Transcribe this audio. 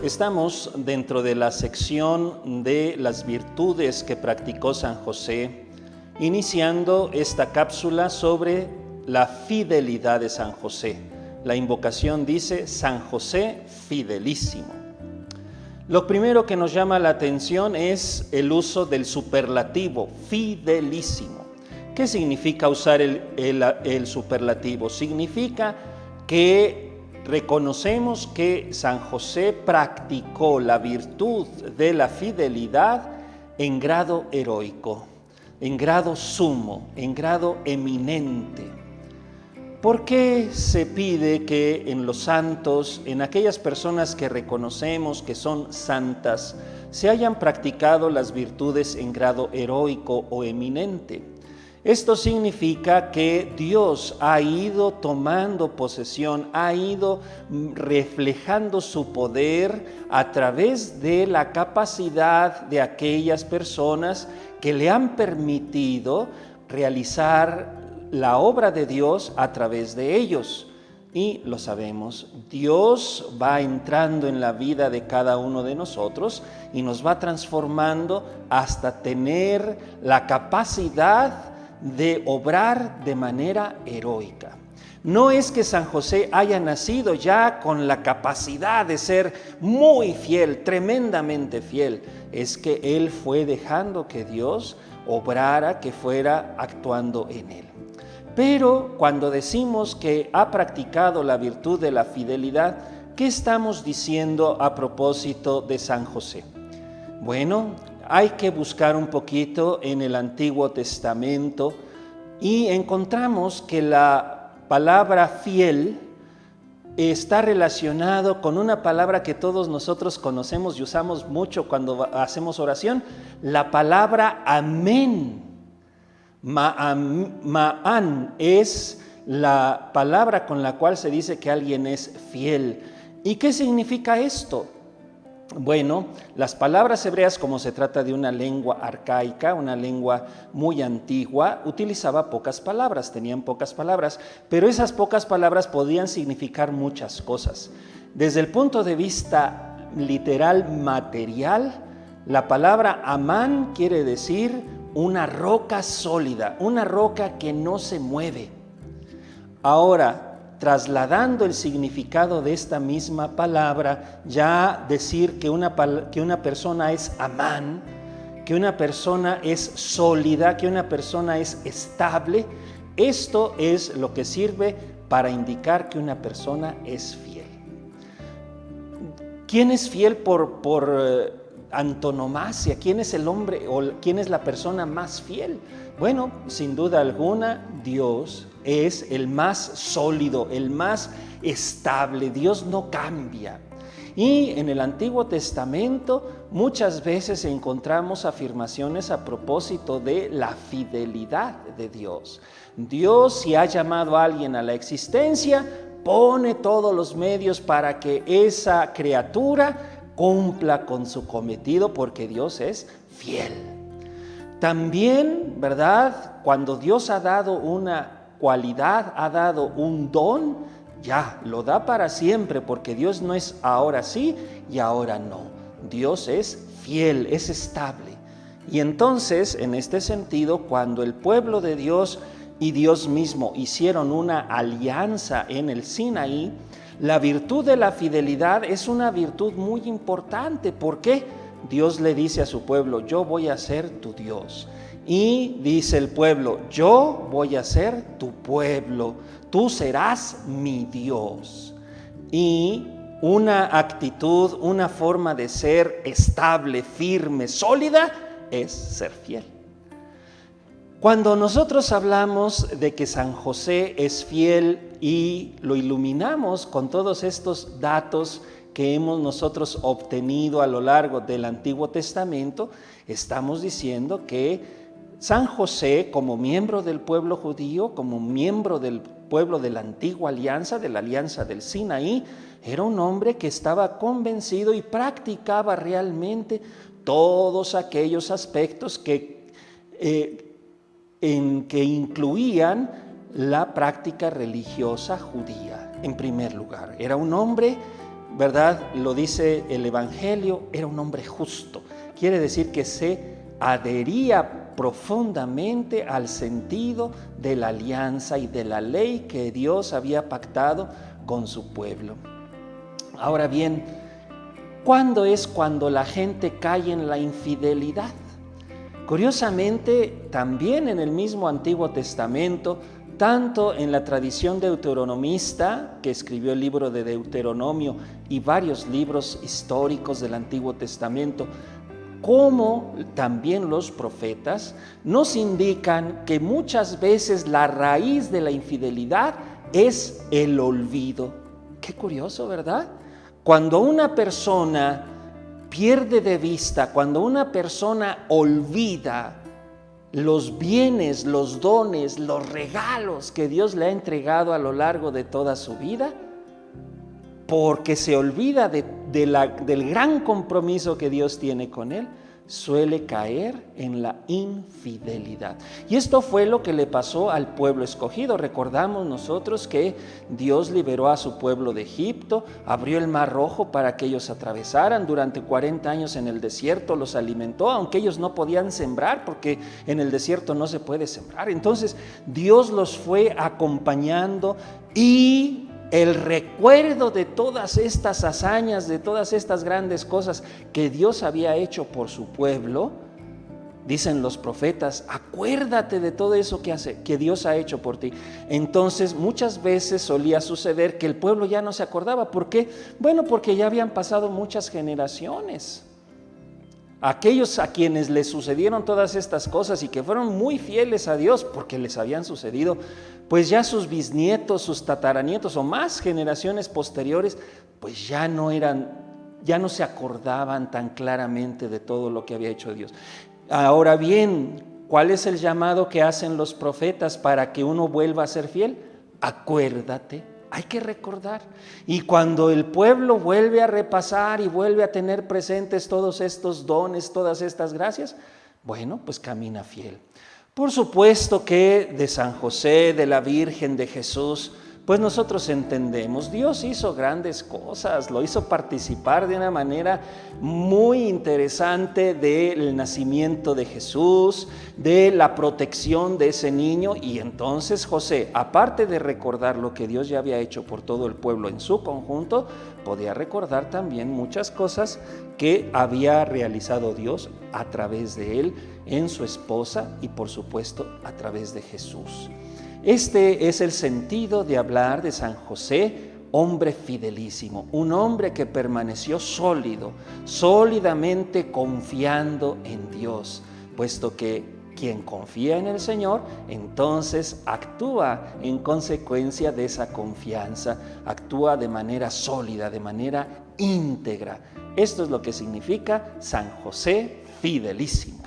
Estamos dentro de la sección de las virtudes que practicó San José, iniciando esta cápsula sobre la fidelidad de San José. La invocación dice: San José fidelísimo. Lo primero que nos llama la atención es el uso del superlativo, fidelísimo. ¿Qué significa usar el superlativo? Significa que reconocemos que San José practicó la virtud de la fidelidad en grado heroico, en grado sumo, en grado eminente. ¿Por qué se pide que en los santos, en aquellas personas que reconocemos que son santas, se hayan practicado las virtudes en grado heroico o eminente? Esto significa que Dios ha ido tomando posesión, ha ido reflejando su poder a través de la capacidad de aquellas personas que le han permitido realizar la obra de Dios a través de ellos. Y lo sabemos, Dios va entrando en la vida de cada uno de nosotros y nos va transformando hasta tener la capacidad de obrar de manera heroica. No es que San José haya nacido ya con la capacidad de ser muy fiel, tremendamente fiel. Es que él fue dejando que Dios obrara, que fuera actuando en él. Pero cuando decimos que ha practicado la virtud de la fidelidad, ¿qué estamos diciendo a propósito de San José? Bueno, hay que buscar un poquito en el Antiguo Testamento y encontramos que la palabra fiel está relacionado con una palabra que todos nosotros conocemos y usamos mucho cuando hacemos oración, la palabra amén. Ma'an es la palabra con la cual se dice que alguien es fiel. ¿Y qué significa esto? Bueno, las palabras hebreas, como se trata de una lengua arcaica, una lengua muy antigua, utilizaba pocas palabras, tenían pocas palabras, pero esas pocas palabras podían significar muchas cosas. Desde el punto de vista literal, material, la palabra amán quiere decir una roca sólida, una roca que no se mueve. Ahora, trasladando el significado de esta misma palabra, ya decir que una persona es amán, que una persona es sólida, que una persona es estable, esto es lo que sirve para indicar que una persona es fiel. ¿Quién es fiel por antonomasia? ¿Quién es el hombre o quién es la persona más fiel? Bueno, sin duda alguna, Dios es el más sólido, el más estable. Dios no cambia. Y en el Antiguo Testamento muchas veces encontramos afirmaciones a propósito de la fidelidad de Dios. Dios, si ha llamado a alguien a la existencia, pone todos los medios para que esa criatura cumpla con su cometido, porque Dios es fiel. También, ¿verdad? Cuando Dios ha dado una cualidad, ha dado un don, ya lo da para siempre, porque Dios no es ahora sí y ahora no. Dios es fiel, es estable. Y entonces, en este sentido, cuando el pueblo de Dios y Dios mismo hicieron una alianza en el Sinaí, la virtud de la fidelidad es una virtud muy importante. ¿Por qué? Dios le dice a su pueblo: yo voy a ser tu Dios. Y dice el pueblo: yo voy a ser tu pueblo, tú serás mi Dios. Y una actitud, una forma de ser estable, firme, sólida, es ser fiel. Cuando nosotros hablamos de que San José es fiel y lo iluminamos con todos estos datos que hemos nosotros obtenido a lo largo del Antiguo Testamento, estamos diciendo que San José, como miembro del pueblo judío, como miembro del pueblo de la antigua alianza, de la alianza del Sinaí, era un hombre que estaba convencido y practicaba realmente todos aquellos aspectos que incluían la práctica religiosa judía. En primer lugar, era un hombre ¿verdad? Lo dice el Evangelio, era un hombre justo. Quiere decir que se adhería profundamente al sentido de la alianza y de la ley que Dios había pactado con su pueblo. Ahora bien, ¿cuándo es cuando la gente cae en la infidelidad? Curiosamente, también en el mismo Antiguo Testamento, tanto en la tradición deuteronomista, que escribió el libro de Deuteronomio y varios libros históricos del Antiguo Testamento, como también los profetas, nos indican que muchas veces la raíz de la infidelidad es el olvido. Qué curioso, ¿verdad? Cuando una persona pierde de vista, cuando una persona olvida los bienes, los dones, los regalos que Dios le ha entregado a lo largo de toda su vida, porque se olvida del gran compromiso que Dios tiene con él, suele caer en la infidelidad. Y esto fue lo que le pasó al pueblo escogido. Recordamos nosotros que Dios liberó a su pueblo de Egipto, abrió el Mar Rojo para que ellos atravesaran. Durante 40 años en el desierto los alimentó, aunque ellos no podían sembrar, porque en el desierto no se puede sembrar. Entonces Dios los fue acompañando, y el recuerdo de todas estas hazañas, de todas estas grandes cosas que Dios había hecho por su pueblo, dicen los profetas, acuérdate de todo eso que Dios ha hecho por ti. Entonces muchas veces solía suceder que el pueblo ya no se acordaba. ¿Por qué? Bueno, porque ya habían pasado muchas generaciones. Aquellos a quienes les sucedieron todas estas cosas y que fueron muy fieles a Dios porque les habían sucedido, pues ya sus bisnietos, sus tataranietos o más generaciones posteriores, pues ya no se acordaban tan claramente de todo lo que había hecho Dios. Ahora bien, ¿cuál es el llamado que hacen los profetas para que uno vuelva a ser fiel? Acuérdate. Hay que recordar. Y cuando el pueblo vuelve a repasar y vuelve a tener presentes todos estos dones, todas estas gracias, bueno, pues camina fiel. Por supuesto que de San José, de la Virgen, de Jesús, pues nosotros entendemos, Dios hizo grandes cosas, lo hizo participar de una manera muy interesante del nacimiento de Jesús, de la protección de ese niño. Y entonces José, aparte de recordar lo que Dios ya había hecho por todo el pueblo en su conjunto, podía recordar también muchas cosas que había realizado Dios a través de él, en su esposa y por supuesto a través de Jesús. Este es el sentido de hablar de San José, hombre fidelísimo, un hombre que permaneció sólidamente confiando en Dios, puesto que quien confía en el Señor, entonces actúa en consecuencia de esa confianza, actúa de manera sólida, de manera íntegra. Esto es lo que significa San José fidelísimo.